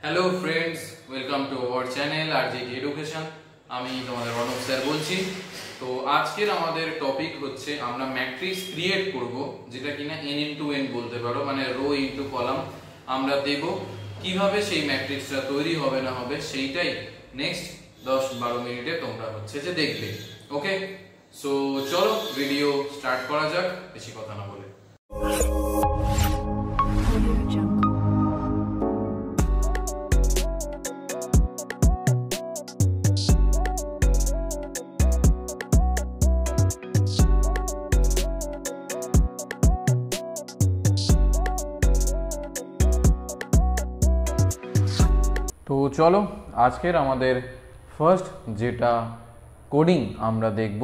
Hello friends, welcome to our channel RJD education. আমি তোমাদের Arnab sir বলছি। তো আজকের আমাদের টপিক হচ্ছে আমরা ম্যাট্রিক্স ক্রিয়েট করব, যেটা কিনা n ইনটু n বলতে পারো, মানে রো ইনটু কলাম। আমরা দেব কিভাবে সেই ম্যাট্রিক্সটা তৈরি হবে না হবে সেইটাই নেক্সট 10-12 মিনিটে তোমরা হচ্ছে যে দেখবে। ওকে, সো চলো ভিডিও স্টার্ট করা যাক, বেশি কথা না বলে। তো চলো আজকের আমাদের ফার্স্ট যেটা কোডিং আমরা দেখব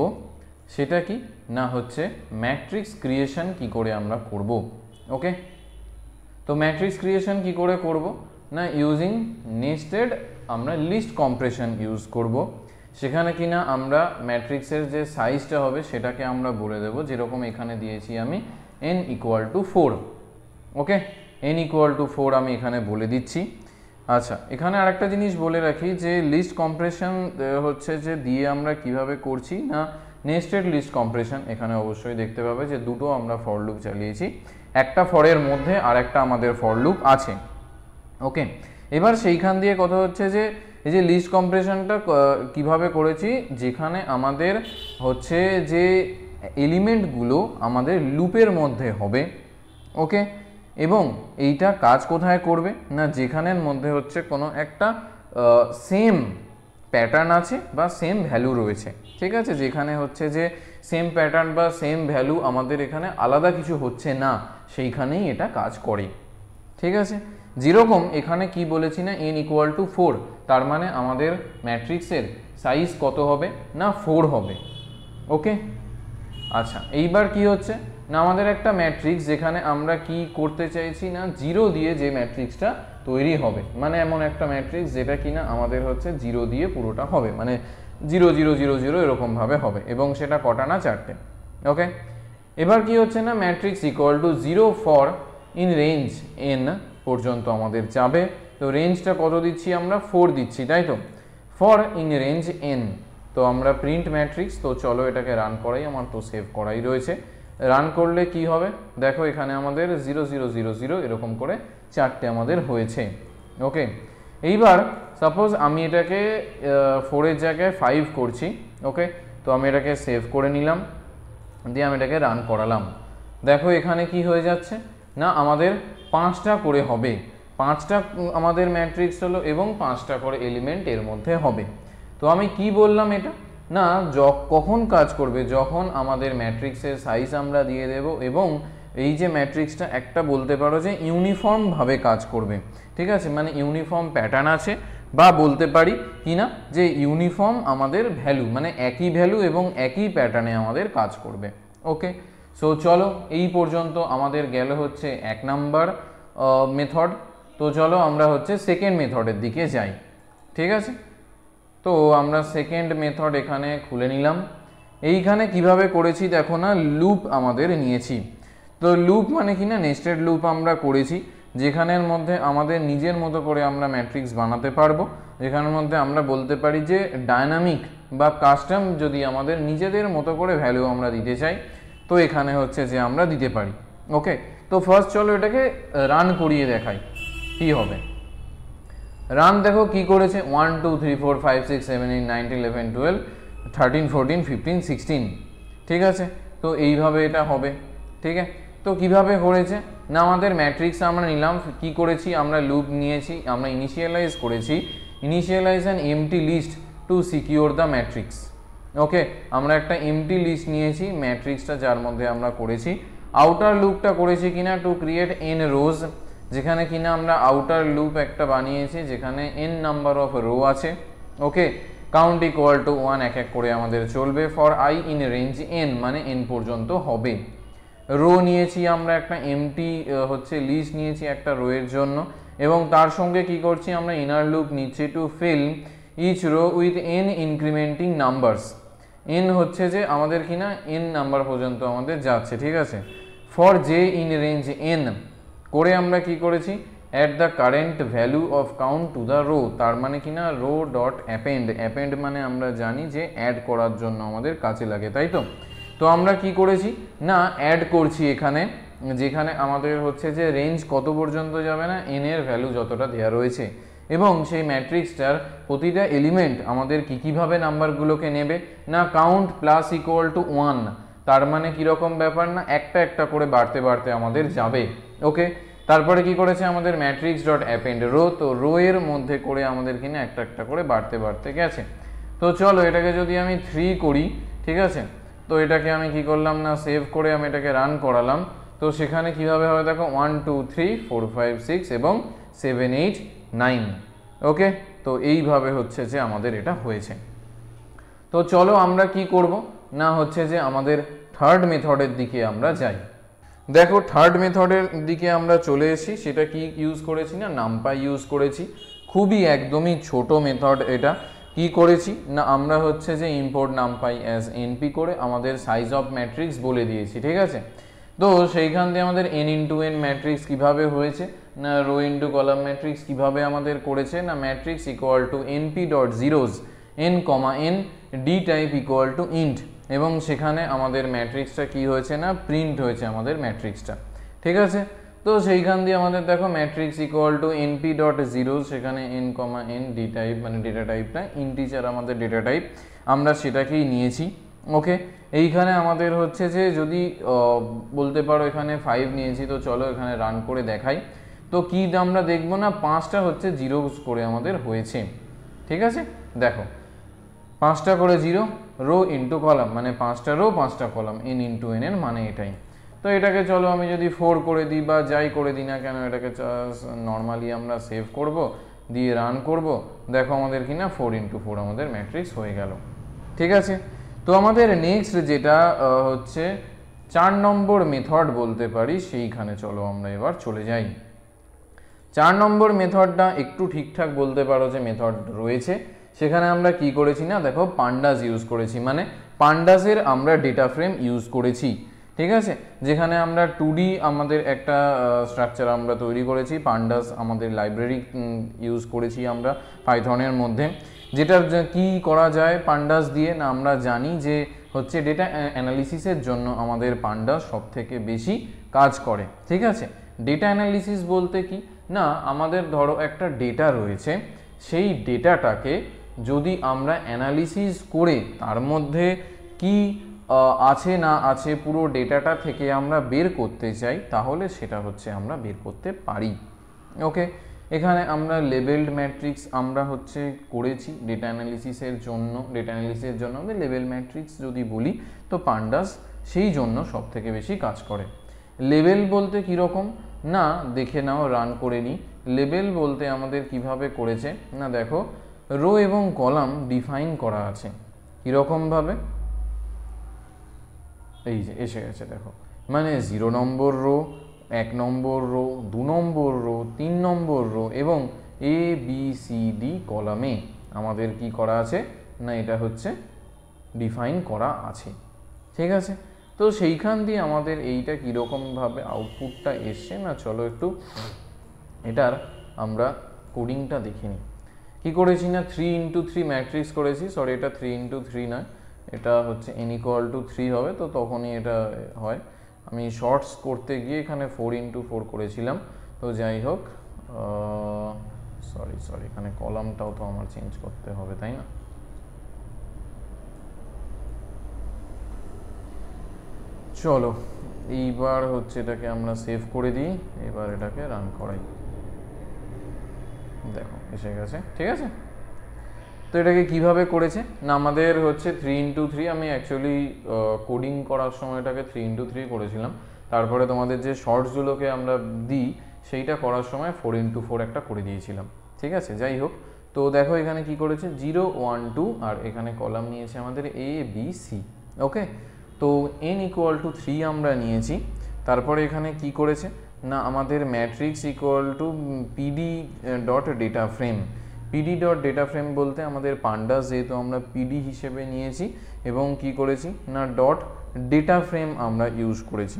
সেটা কি না হচ্ছে ম্যাট্রিক্স ক্রিয়েশন কি করে আমরা করব। ওকে, তো ম্যাট্রিক্স ক্রিয়েশন কি করে করব না ইউজিং নেস্টেড আমরা লিস্ট কম্প্রেশন ইউজ করব। সেখানে কিনা আমরা ম্যাট্রিক্সের যে সাইজটা হবে সেটাকে আমরা বলে দেব, যেরকম এখানে দিয়েছি আমি n = 4। ওকে, n = 4 আমি এখানে বলে দিচ্ছি। আচ্ছা, এখানে আরেকটা জিনিস বলে রাখি যে লিস্ট কম্প্রেশন হচ্ছে যে দিয়ে আমরা কিভাবে করছি না নেস্টেড লিস্ট কম্প্রেশন। এখানে অবশ্যই দেখতে পাবে যে দুটো আমরা ফর লুপ চালিয়েছি, একটা ফরের মধ্যে আর একটা আমাদের ফর লুপ আছে। ওকে, এবার সেইখান দিয়ে কথা হচ্ছে যে এই যে লিস্ট কম্প্রেশনটা কিভাবে করেছি, যেখানে আমাদের হচ্ছে যে এলিমেন্টগুলো আমাদের লুপের মধ্যে হবে। ওকে, এবং এইটা কাজ কোথায় করবে না যেখানের মধ্যে হচ্ছে কোনো একটা সেম প্যাটার্ন আছে বা সেম ভ্যালু রয়েছে। ঠিক আছে, যেখানে হচ্ছে যে সেম প্যাটার্ন বা সেম ভ্যালু আমাদের এখানে আলাদা কিছু হচ্ছে না, সেইখানেই এটা কাজ করে। ঠিক আছে, যেরকম এখানে কি বলেছি না n = 4, তার মানে আমাদের ম্যাট্রিক্সের সাইজ কত হবে না 4 হবে। ওকে, আচ্ছা এইবার কি হচ্ছে না আমাদের একটা ম্যাট্রিক্স যেখানে আমরা কি করতে চাইছি না 0 দিয়ে যে ম্যাট্রিক্সটা তৈরি হবে, মানে এমন একটা ম্যাট্রিক্স যেটা কিনা আমাদের হচ্ছে 0 দিয়ে পুরোটা হবে, মানে 0 0 0 0 এরকম ভাবে হবে, এবং সেটা কটা না 4টে। ওকে, এবার কি হচ্ছে না matrix = 0 for in range n পর্যন্ত আমাদের যাবে। তো রেঞ্জটা কত দিচ্ছি আমরা 4 দিচ্ছি, তাই তো, ফর ইন রেঞ্জ n। তো আমরা প্রিন্ট ম্যাট্রিক্স, তো চলো এটাকে রান করাই, আমার তো সেভ করাই রয়েছে। রান করলে কি হবে দেখো, এখানে আমাদের 0 0 0 0 এরকম করে 4টে আমাদের হয়েছে। ওকে, এইবার সাপোজ আমি এটাকে 4-এর জায়গায় 5 করছি। ওকে, তো আমি এটাকে সেভ করে নিলাম, দিয়ে আমি এটাকে রান করালাম। দেখো এখানে কি হয়ে যাচ্ছে না আমাদের 5টা করে হবে, 5টা আমাদের ম্যাট্রিক্স হলো এবং 5টা করে এলিমেন্ট এর মধ্যে হবে। তো আমি কি বললাম এটা না কখন কাজ করবে, যখন আমাদের ম্যাট্রিক্সের সাইজ আমরা দিয়ে দেব এবং এই যে ম্যাট্রিক্সটা একটা বলতে পারো যে ইউনিফর্মভাবে কাজ করবে। ঠিক আছে, মানে ইউনিফর্ম প্যাটার্ন আছে, বা বলতে পারি কি না যে ইউনিফর্ম আমাদের ভ্যালু, মানে একই ভ্যালু এবং একই প্যাটার্নে আমাদের কাজ করবে। ওকে, সো চলো এই পর্যন্ত আমাদের গেল হচ্ছে 1 নাম্বার মেথড। তো চলো আমরা হচ্ছে সেকেন্ড মেথডের দিকে যাই। ঠিক আছে, তো আমরা সেকেন্ড মেথড এখানে খুলে নিলাম। এইখানে কিভাবে করেছি দেখো না, লুপ আমাদের নিয়েছি। তো লুপ মানে কি না নেস্টেড লুপ আমরা করেছি, যেখানের মধ্যে আমাদের নিজের মতো করে আমরা ম্যাট্রিক্স বানাতে পারবো, যেখানের মধ্যে আমরা বলতে পারি যে ডায়নামিক বা কাস্টম যদি আমাদের নিজেদের মতো করে ভ্যালু আমরা দিতে চাই, তো এখানে হচ্ছে যে আমরা দিতে পারি। ওকে, তো ফার্স্ট চলো এটাকে রান করিয়ে দেখাই কি হবে। রান দেখো কি করেছে, 1 2 3 4 5 6 7 8 9 10 11 12 13 14 15 16। ঠিক আছে, তো এইভাবে এটা হবে। ঠিক আছে, তো কিভাবে করেছে না আমাদের ম্যাট্রিক্স আমরা নিলাম, কি করেছি আমরা লুপ নিয়েছি, আমরা ইনিশিয়ালাইজ করেছি, initialize an empty list to secure the matrix. Okay, আমরা একটা এমটি লিস্ট নিয়েছি ম্যাট্রিক্সটা যার মধ্যে আমরা করেছি। আউটার লুপটা করেছি কিনা টু ক্রিয়েট n রোজ, যেখানে কিনা আমরা আউটার লুপ একটা বানিয়েছি যেখানে n নাম্বার অফ রো আছে। ওকে, কাউন্ট = 1 এক এক করে আমাদের চলবে for i in range n, মানে n পর্যন্ত হবে। রো নিয়েছি আমরা একটা এমটি হচ্ছে লিস্ট নিয়েছি একটা রো এর জন্য, এবং তার সঙ্গে কি করছি আমরা ইনার লুপ নিচ্ছি to fill each row with n incrementing numbers. n হচ্ছে যে আমাদের কিনা n নাম্বার পর্যন্ত আমাদের যাচ্ছে। ঠিক আছে, for j in range n করে আমরা কি করেছি at the current value of count to the row, তার মানে কি না রো ডট অ্যাপেন্ড, অ্যাপেন্ড মানে আমরা জানি যে অ্যাড করার জন্য আমাদের কাজে লাগে, তাই তো। তো আমরা কি করেছি না অ্যাড করছি এখানে, যেখানে আমাদের হচ্ছে যে রেঞ্জ কত পর্যন্ত যাবে না এন এর ভ্যালু যতটা দেওয়া রয়েছে, এবং সেই ম্যাট্রিক্সটার প্রতিটা এলিমেন্ট আমাদের কীভাবে নাম্বারগুলোকে নেবে না কাউন্ট প্লাস ইকুয়াল টু 1, তার মানে কীরকম ব্যাপার না একটা একটা করে বাড়তে বাড়তে আমাদের যাবে। ওকে, তারপরে কি করেছে আমাদের ম্যাট্রিক্স ডট অ্যাপেন্ড রো, তো রো এর মধ্যে করে আমাদের কিনা একটা একটা করে বাড়তে বাড়তে গেছে। তো চলো এটাকে যদি আমি 3 করি, ঠিক আছে, তো এটাকে আমি কি করলাম না সেভ করে আমি এটাকে রান করালাম। তো সেখানে কিভাবে হবে দেখো 1 2 3 4 5 6 এবং 7 8 9। ওকে, তো এইভাবে হচ্ছে যে আমাদের এটা হয়েছে। তো চলো আমরা কি করব না হচ্ছে যে আমাদের থার্ড মেথডের দিকে আমরা যাই। দেখো থার্ড মেথডের দিকে আমরা চলে এসেছি, সেটা কি ইউজ করেছি না নামপাই ইউজ করেছি, খুবই একদমই ছোট মেথড এটা। কি করেছি না আমরা হচ্ছে যে ইম্পোর্ট নামপাই অ্যাজ এনপি করে আমাদের সাইজ অফ ম্যাট্রিক্স বলে দিয়েছি, ঠিক আছে। তো সেইখান দিয়ে আমাদের এন ইন্টু এন ম্যাট্রিক্স কীভাবে হয়েছে না রো ইন্টু কলাম ম্যাট্রিক্স কীভাবে আমাদের করেছে না matrix equal to NP dot zeros N comma N D type equal to int, এবং সেখানে আমাদের ম্যাট্রিক্সটা কি হয়েছে না প্রিন্ট হয়েছে আমাদের ম্যাট্রিক্সটা, ঠিক আছে। তো সেইখান দিয়ে আমাদের দেখো matrix equal to NP dot zeros, সেখানে N comma N D type মানে ডেটা টাইপটা ইন্টিজার আমাদের ডেটা টাইপ, আমরা সেটাকেই নিয়েছি। ওকে, এইখানে আমাদের হচ্ছে যে যদি বলতে পারো এখানে 5 নিয়েছি, তো চলো এখানে রান করে দেখাই। তো কি আমরা দেখবো না 5টা হচ্ছে জিরোস করে আমাদের হয়েছে, ঠিক আছে। দেখো 5টা করে জিরো, রো ইন্টু কলাম মানে 5টা রো 5টা কলাম, এন ইন্টু এন এর মানে এটাই। তো এটাকে চলো আমি যদি 4 করে দিই বা যাই করে দিই না কেন, এটাকে নর্মালি আমরা সেভ করব, দিয়ে রান করব, দেখো আমাদের কি না 4 ইন্টু 4 আমাদের ম্যাট্রিক্স হয়ে গেল, ঠিক আছে। তো আমাদের নেক্সট যেটা হচ্ছে 4 নম্বর মেথড বলতে পারি, সেইখানে চলো আমরা এবার চলে যাই। 4 নম্বর মেথডটা একটু ঠিকঠাক বলতে পারো যে মেথড রয়েছে, সেখানে আমরা কি করেছি না দেখো পান্ডাস ইউজ করেছি, মানে পান্ডাসের আমরা ডেটা ফ্রেম ইউজ করেছি, ঠিক আছে। যেখানে আমরা 2D আমাদের একটা স্ট্রাকচার আমরা তৈরি করেছি, পান্ডাস আমাদের লাইব্রেরি ইউজ করেছি আমরা পাইথনের মধ্যে। যেটা কি করা যায় পান্ডাস দিয়ে না আমরা জানি যে হচ্ছে ডেটা অ্যানালিসিসের জন্য আমাদের পান্ডাস সবথেকে বেশি কাজ করে, ঠিক আছে। ডেটা অ্যানালিসিস বলতে কি না আমাদের ধরো একটা ডেটা রয়েছে, সেই ডেটাটাকে যদি আমরা অ্যানালিসিস করে তার মধ্যে কি আছে না আছে পুরো ডেটাটা থেকে আমরা বের করতে চাই, তাহলে সেটা হচ্ছে আমরা বের করতে পারি। ওকে, এখানে আমরা লেবেলড ম্যাট্রিক্স আমরা হচ্ছে করেছি ডেটা অ্যানালিসিসের জন্য। ডেটা অ্যানালিসিসের জন্য আমাদের লেবেল ম্যাট্রিক্স যদি বলি তো পান্ডাস সেই জন্য সব থেকে বেশি কাজ করে। লেবেল বলতে কীরকম না দেখে নাও, রান করে নিই। লেবেল বলতে আমাদের কিভাবে করেছে না দেখো রো এবং কলাম ডিফাইন করা আছে কীরকমভাবে, এই যে এসে গেছে দেখো, মানে 0 নম্বর রো, 1 নম্বর রো, 2 নম্বর রো, 3 নম্বর রো এবং এ বি সি ডি কলামে আমাদের কি করা আছে না এটা হচ্ছে ডিফাইন করা আছে, ঠিক আছে। তো সেইখান দিয়ে আমাদের এইটা কীরকমভাবে আউটপুটটা এসছে না চলো একটু এটার আমরা কোডিংটা দেখে নিই। কী করেছি না 3 ইন্টু 3 ম্যাট্রিক্স করেছি, সরি এটা 3 ইন্টু 3 নয়, এটা হচ্ছে n ইকুয়াল টু 3 হবে, তো তখনই এটা হয়। আমি শর্টস করতে গিয়ে এখানে 4 ইন্টু 4 করেছিলাম, তো যাই হোক সরি এখানে কলামটাও তো আমার চেঞ্জ করতে হবে তাই না। চলো এইবার হচ্ছে এটাকে আমরা সেভ করে দিই, এবার এটাকে রান করাই, দেখো এসে গেছে, ঠিক আছে। তো এটাকে কিভাবে করেছে না আমাদের হচ্ছে 3 ইন্টু 3, আমি অ্যাকচুয়ালি কোডিং করার সময় এটাকে 3 ইন্টু 3 করেছিলাম, তারপরে তোমাদের যে শর্টসগুলোকে আমরা দিই সেইটা করার সময় 4 ইন্টু 4 একটা করে দিয়েছিলাম, ঠিক আছে। যাই হোক, তো দেখো এখানে কি করেছে 0 1 2 আর এখানে কলাম নিয়েছে আমাদের এ বি সি। ওকে, তো n ইকুয়াল টু 3 আমরা নিয়েছি, তারপরে এখানে কি করেছে না আমাদের matrix equal two PD dot data frame. PD dot data frame বলতে আমাদের পান্ডাস যেহেতু আমরা পিডি হিসেবে নিয়েছি এবং কি করেছি না ডট ডেটা ফ্রেম আমরা ইউজ করেছি।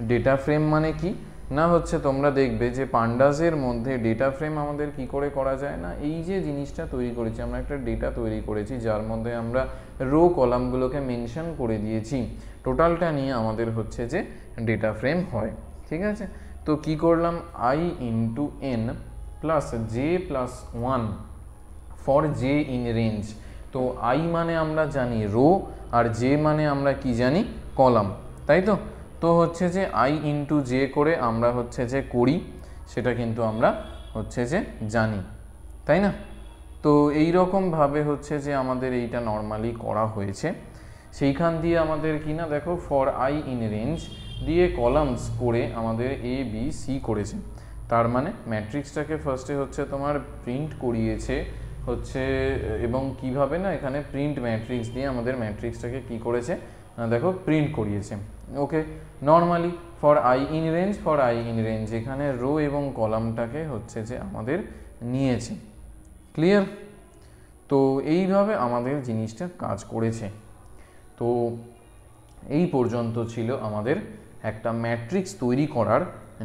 ডেটা ফ্রেম মানে কি না হচ্ছে তোমরা দেখবে যে পান্ডাসের মধ্যে ডেটা ফ্রেম আমাদের কি করে করা যায় না, এই যে জিনিসটা তৈরি করেছি আমরা, একটা ডেটা তৈরি করেছি যার মধ্যে আমরা রো কলামগুলোকে মেনশন করে দিয়েছি, টোটালটা নিয়ে আমাদের হচ্ছে যে ডেটা ফ্রেম হয়। ঠিক আছে, তো কি করলাম, i into N plus J plus one for J in range. তো i মানে আমরা জানি রো, আর জে মানে আমরা কি জানি, কলাম, তাই তো। তো হচ্ছে যে i ইন্টু জে করে আমরা হচ্ছে যে করি, সেটা কিন্তু আমরা হচ্ছে যে জানি, তাই না। তো এই রকমভাবে হচ্ছে যে আমাদের এইটা নর্মালি করা হয়েছে। সেইখান দিয়ে আমাদের কি না দেখো, ফর i ইন রেঞ্জ দিয়ে কলামস করে আমাদের এ বি সি করেছে। তার মানে ম্যাট্রিক্সটাকে ফার্স্টে হচ্ছে তোমার প্রিন্ট করিয়েছে হচ্ছে, এবং কিভাবে না, এখানে প্রিন্ট ম্যাট্রিক্স দিয়ে আমাদের ম্যাট্রিক্সটাকে কি করেছে দেখো, প্রিন্ট করিয়েছে। Okay, normally for i in range, for i in range এখানে রো এবং কলামটাকে হচ্ছে যে আমাদের নিয়েছে। ক্লিয়ার? তো এইভাবে আমাদের জিনিসটা কাজ করেছে। তো এই পর্যন্ত ছিল আমাদের একটা ম্যাট্রিক্স তৈরি করার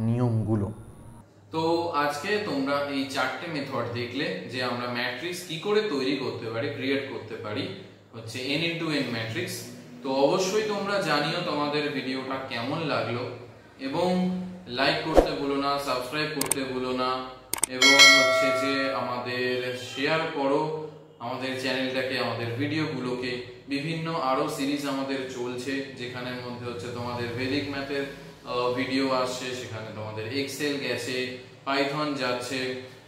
নিয়মগুলো। তো আজকে তোমরা এই চারটে মেথড দেখলে যে আমরা ম্যাট্রিক্স কি করে তৈরি করতে পারি, ক্রিয়েট করতে পারি হচ্ছে n ইন্টু n ম্যাট্রিক্স। তো অবশ্যই তোমরা জানিও তোমাদের ভিডিওটা কেমন লাগলো, এবং লাইক করতে ভুলো না, সাবস্ক্রাইব করতে ভুলো না, এবং হচ্ছে যে আমাদের শেয়ার করো আমাদের চ্যানেলটাকে, আমাদের ভিডিওগুলোকে। বিভিন্ন আরো সিরিজ আমাদের চলছে, যেখানের মধ্যে হচ্ছে তোমাদের ভেদিক ম্যাথের ভিডিও আসছে, সেখানে তোমাদের এক্সেল গেছে, পাইথন যাচ্ছে,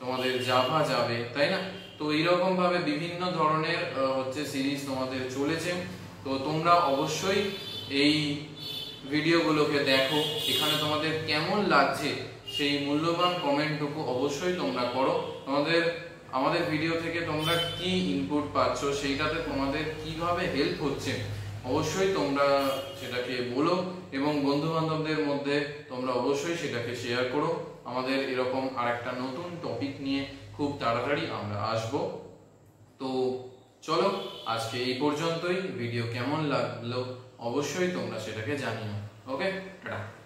তোমাদের জাভা যাবে, তাই না। তো এইরকম ভাবে বিভিন্ন ধরনের হচ্ছে সিরিজ তোমাদের চলেছে। তো তোমরা অবশ্যই এই ভিডিওগুলোকে দেখো, এখানে তোমাদের কেমন লাগছে সেই মূল্যবান কমেন্টটুকু অবশ্যই তোমরা করো। আমাদের ভিডিও থেকে তোমরা কি ইনপুট পাচ্ছ, সেইটাতে তোমাদের কিভাবে হেল্প হচ্ছে অবশ্যই তোমরা সেটাকে বলো, এবং বন্ধু বান্ধবদের মধ্যে তোমরা অবশ্যই সেটাকে শেয়ার করো। আমাদের এরকম আরেকটা নতুন টপিক নিয়ে খুব তাড়াতাড়ি আমরা আসব। তো চলো আজকে এই পর্যন্তই। ভিডিও কেমন লাগলো অবশ্যই তোমরা সেটাকে জানিও। ওকে, টাটা।